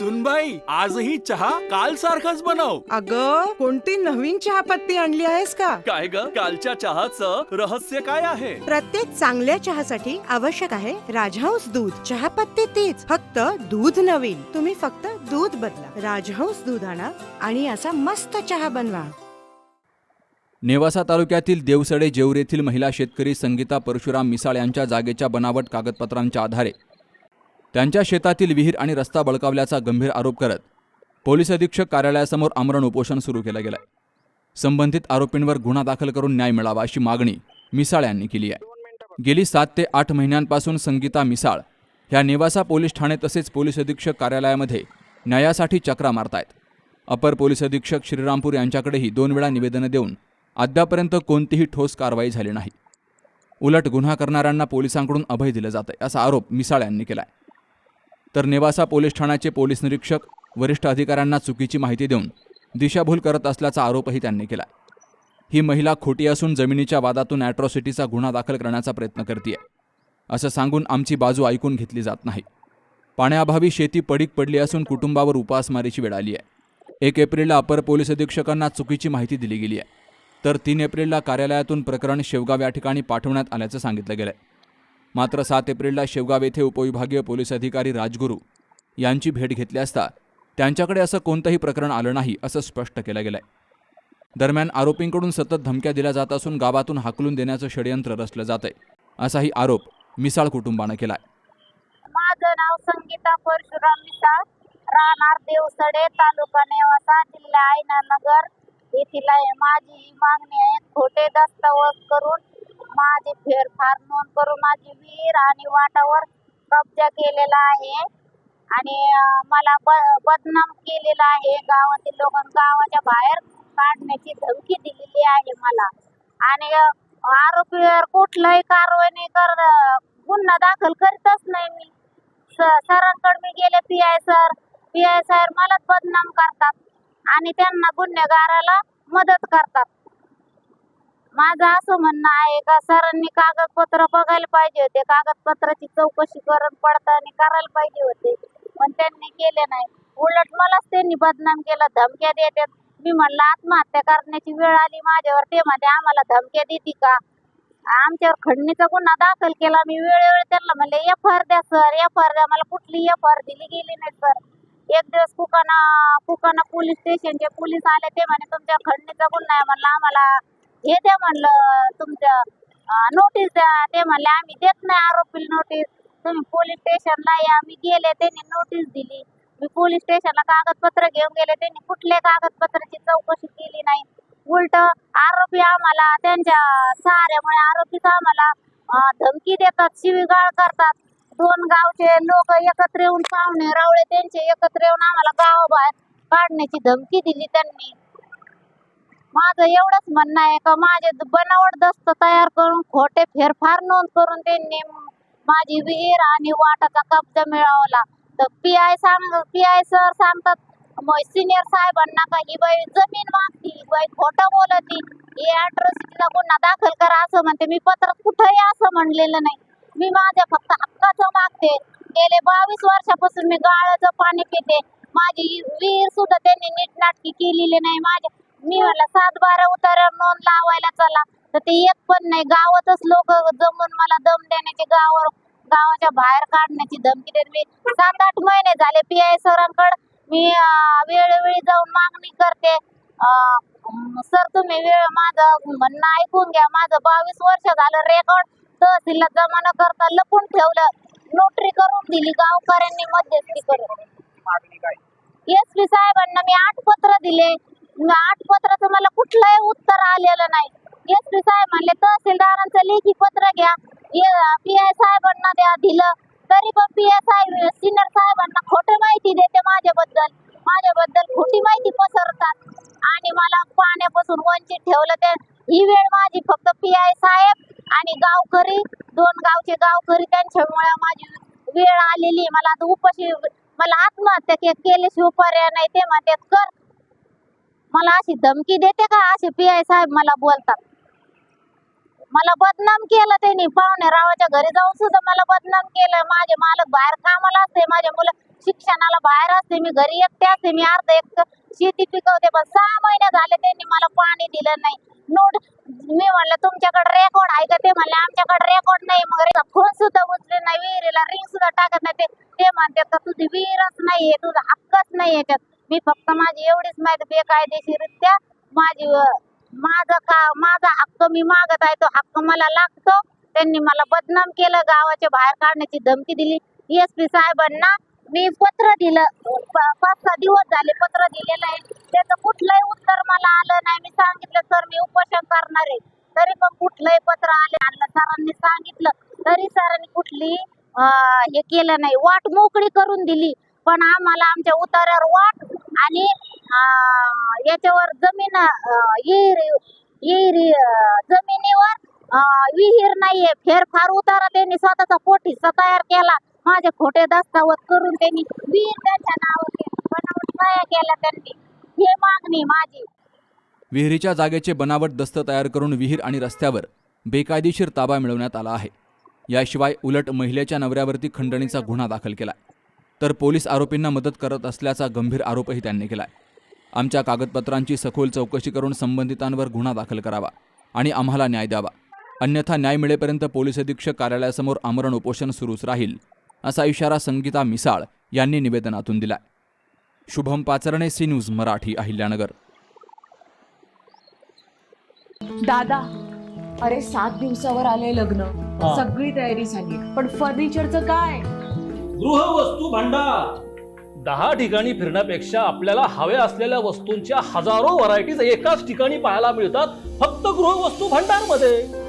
सुनबाई, आजही चहा काल सारखाच बनव. अगं, कोणती नवीन चहापत्ती आणली आहेस का? काय ग, कालच्या चहाचं रहस्य काय आहे? प्रत्येक चांगल्या चहासाठी आवश्यक आहे राजहंस दूध. चहापत्ती तीच, फक्त दूध नवीन. तुम्ही फक्त दूध बदला. राजहंस दूध आणा आणि असा मस्त चहा बनवा. नेवासा तालुक्यातील देवसडे जेऊर येथील महिला शेतकरी संगीता परशुराम मिसाळ यांच्या जागेच्या बनावट कागदपत्रांच्या आधारे त्यांच्या शेतातील विहीर आणि रस्ता बळकावल्याचा गंभीर आरोप करत पोलीस अधीक्षक कार्यालयासमोर आमरण उपोषण सुरू केलं गेलं आहे. संबंधित आरोपींवर गुन्हा दाखल करून न्याय मिळावा अशी मागणी मिसाळ यांनी केली आहे. गेली 7 ते 8 महिन्यांपासून संगीता मिसाळ ह्या नेवासा पोलीस ठाणे तसेच पोलीस अधीक्षक कार्यालयामध्ये न्यायासाठी चक्रा मारतायत. अपर पोलीस अधीक्षक श्रीरामपूर यांच्याकडेही 2 वेळा निवेदनं देऊन अद्यापर्यंत कोणतीही ठोस कारवाई झाली नाही. उलट गुन्हा करणाऱ्यांना पोलिसांकडून अभय दिलं जातंय असा आरोप मिसाळ यांनी केलाय. तर नेवासा पोलीस ठाण्याचे पोलीस निरीक्षक वरिष्ठ अधिकाऱ्यांना चुकीची माहिती देऊन दिशाभूल करत असल्याचा आरोपही त्यांनी केलाय. ही महिला खोटी असून जमिनीच्या वादातून ॲट्रॉसिटीचा गुन्हा दाखल करण्याचा प्रयत्न करते असं सांगून आमची बाजू ऐकून घेतली जात नाही. पाण्याअभावी शेती पडीक पडली असून कुटुंबावर उपासमारीची वेळ आली आहे. 1 एप्रिलला अपर पोलीस अधीक्षकांना चुकीची माहिती दिली गेली आहे. तर 3 एप्रिलला कार्यालयातून प्रकरण शेवगाव या ठिकाणी पाठवण्यात आल्याचं सांगितलं गेलं आहे. मात्र 7 एप्रिलला शेवगाव येथे उपविभागीय पोलीस अधिकारी राजगुरू यांची भेट घेतली असता त्यांच्याकडे असं कोणतंही प्रकरण आलं नाही असं स्पष्ट केलं गेलं आहे. दरम्यान आरोपींकडून सतत धमक्या दिल्या जात असून गावातून हाकलून देण्याचं षडयंत्र रचलं जात आहे असाही आरोप मिसाळ कुटुंबानं केलाय. माझं नाव संगीता परशुराम मिसाळ, राहणार देवसडे, तालुका नेवासा, जिल्हा आयनानगर येथील आहे. माझी ही मागणी आहे, खोटे दस्तऐवज करून माझी फेरफार नोंद करून माझी विहीर आणि वाटावर कब्जा केलेला आहे आणि मला बदनाम केलेला आहे. गावातील लोकांना गावाच्या बाहेर काढण्याची धमकी दिलेली आहे मला. आणि आरोपीवर कुठलाही कारवाई नाही गुन्हा दाखल करीतच नाही मी. सरांकडे मी गेले, पीआय सर मलाच बदनाम करतात आणि त्यांना गुन्हेगाराला मदत करतात. माझं असं म्हणणं आहे का सरांनी कागदपत्र बघायला पाहिजे होते, कागदपत्राची चौकशी करून पडताळणी करायला पाहिजे होते, पण त्यांनी केले नाही. उलट मलाच त्यांनी बदनाम केलं, धमक्या देतात. मी म्हणलं आत्महत्या करण्याची वेळ आली माझ्यावर, ते मध्ये आम्हाला धमक्या देते का? आमच्यावर खंडणीचा गुन्हा दाखल केला. मी वेळोवेळी त्यांना म्हणले एफआर द्या सर, एफआर द्या. मला कुठली एफआर दिली गेली नाही सर. एक दिवस कुकाना पोलीस स्टेशनचे पोलीस आले, ते म्हणे तुमच्या खंडणीचा गुन्हा आहे. म्हणलं आम्हाला हे द्या, म्हणलं तुमच्या नोटीस द्या. ते म्हणले आम्ही देत नाही आरोपीला नोटीस, तुम्ही पोलीस स्टेशनला या. मी गेले, त्यांनी नोटीस दिली. मी पोलीस स्टेशनला कागदपत्र घेऊन गेले, त्यांनी कुठल्या कागदपत्राची चौकशी केली नाही. उलट आरोपी आम्हाला त्यांच्या सहाऱ्यामुळे आरोपीच आम्हाला धमकी देतात, शिवीगाळ करतात. 2 गावचे लोक एकत्र येऊन, पाहुणे रावळे त्यांचे एकत्र येऊन आम्हाला गावाबाहेर काढण्याची धमकी दिली त्यांनी. माझं एवढंच म्हणणं आहे का माझे बनावट दस्त तयार करून खोटे फेरफार नोंद करून त्यांनी माझी विहीर आणि वाटाचा कब्जा मिळवला. तर पीआय सर सांगतात सिनियर साहेबांना का ही बाई जमीन मागती, ही बाई खोटं बोलती, ही ॲट्रॉसिटीचा गुन्हा दाखल करा असं म्हणते. मी पत्रात कुठंही असं म्हणलेलं नाही. मी माझ्या फक्त हक्काचं मागते. गेले 22 वर्षापासून मी गाळाचं पाणी पिते. माझी विहीर सुद्धा त्यांनी नीटनाटकी केलेली नाही. मी म्हणलं 7-12 उतार्यावर नोंद लावायला चला, तर ते एक पण नाही. गावातच लोक जमून मला दम देण्याचे, गावाच्या बाहेर काढण्याची धमकी देत. मी 7-8 महिने झाले पीआय सरांकडे मी वेळोवेळी जाऊन मागणी करते. सर तुम्ही माझं म्हणणं ऐकून घ्या. माझं 22 वर्ष झालं रेकॉर्ड तहसीलला जमा न करता लपून ठेवलं, नोटरी करून दिली गावकऱ्यांनी मध्यस्थी करून. एसपी साहेबांना मी 8 पत्र दिले, 8 पत्राचं मला कुठलंही उत्तर आलेलं नाही. एसपी साहेब म्हणले तहसीलदारांचं लेखी पत्र घ्या, पीआय साहेबांना द्या, दिलं. तरी पण पीआय साहेब सिनियर साहेबांना खोटी माहिती देते माझ्याबद्दल खोटी माहिती पसरतात आणि मला पाण्यापासून वंचित ठेवलं. ते ही वेळ माझी फक्त पीआय साहेब आणि गावकरी, 2 गावचे गावकरी त्यांच्यामुळे माझी वेळ आलेली. मला आता उपाशी, मला आत्महत्या केल्याशिवाय पर्याय नाही. ते म्हणतात कर. मला अशी धमकी देते का? असे पीआय साहेब मला बोलतात. मला बदनाम केलं त्यांनी. पाहुणे रावाच्या घरी जाऊन सुद्धा मला बदनाम केलं. माझे मालक बाहेर कामाला असते, माझे मुलं शिक्षणाला बाहेर असते, मी घरी एकटे असते, मी अर्ध एक शेती पिकवते, पण 6 महिने झाले त्यांनी मला पाणी दिलं नाही. नोट मी म्हणलं तुमच्याकडे रेकॉर्ड आहे का? ते म्हणले आमच्याकडे रेकॉर्ड नाही. मग फोन सुद्धा उचले नाही, विहिरीला रिंग सुद्धा टाकत नाही. ते म्हणतात का तुझी विहीरच नाहीये, तुझा हक्कच नाही याच्यात. मी फक्त माझी एवढीच माहिती, बेकायदेशीरित्या माझा हक्क मी मागत आहे, तो हक्क मला लागतो. त्यांनी मला बदनाम केलं, गावाच्या बाहेर काढण्याची धमकी दिली. SP साहेबांना मी पत्र दिलं, 5-6 दिवस झाले पत्र दिलेलं आहे. त्याचं कुठलंही उत्तर मला आलं नाही. मी सांगितलं सर मी उपोषण करणार आहे, तरी पण कुठलंही पत्र आणलं. सरांनी सांगितलं तरी सरांनी कुठली हे केलं नाही, वाट मोकळी करून दिली. पण आम्हाला आमच्या उतार्यावर वाट आणि याच्यावर जमीन जमिनीवर विहीर नाहीये. फेरफार उतारा त्यांनी स्वतःचा पोटहिस्सा तयार केला. माझे खोटे दस्तावेज करून त्यांनी विहीर त्यांच्या नावावर बनावट सह्या केल्या त्यांनी. हे मागणी माझी. विहिरीच्या जागेचे बनावट दस्त तयार करून विहीर आणि रस्त्यावर बेकायदेशीर ताबा मिळवण्यात आला आहे. याशिवाय उलट महिलेच्या नवऱ्यावरती खंडणीचा गुन्हा दाखल केलाय. तर पोलीस आरोपींना मदत करत असल्याचा गंभीर आरोपही त्यांनी केलाय. आमच्या कागदपत्रांची सखोल चौकशी करून संबंधितांवर गुन्हा दाखल करावा आणि आम्हाला न्याय द्यावा, अन्यथा न्याय मिळेपर्यंत पोलीस अधीक्षक कार्यालयासमोर आमरण उपोषण सुरूच राहील, असा इशारा संगीता मिसाळ यांनी निवेदनातून दिलाय. Shubham Pacharne, C news Marathi, Ahilyanagar. दादा, अरे 7 दिवसावर आले लग्न, सगळी तयारी झाली, पण फर्निचरचं काय? गृहवस्तू भांडार 10 ठिकाणी फिरण्यापेक्षा आपल्याला हव्या असलेल्या वस्तूंच्या हजारो व्हरायटीज एकाच ठिकाणी पाहायला मिळतात, फक्त गृहवस्तू भांडार मध्ये.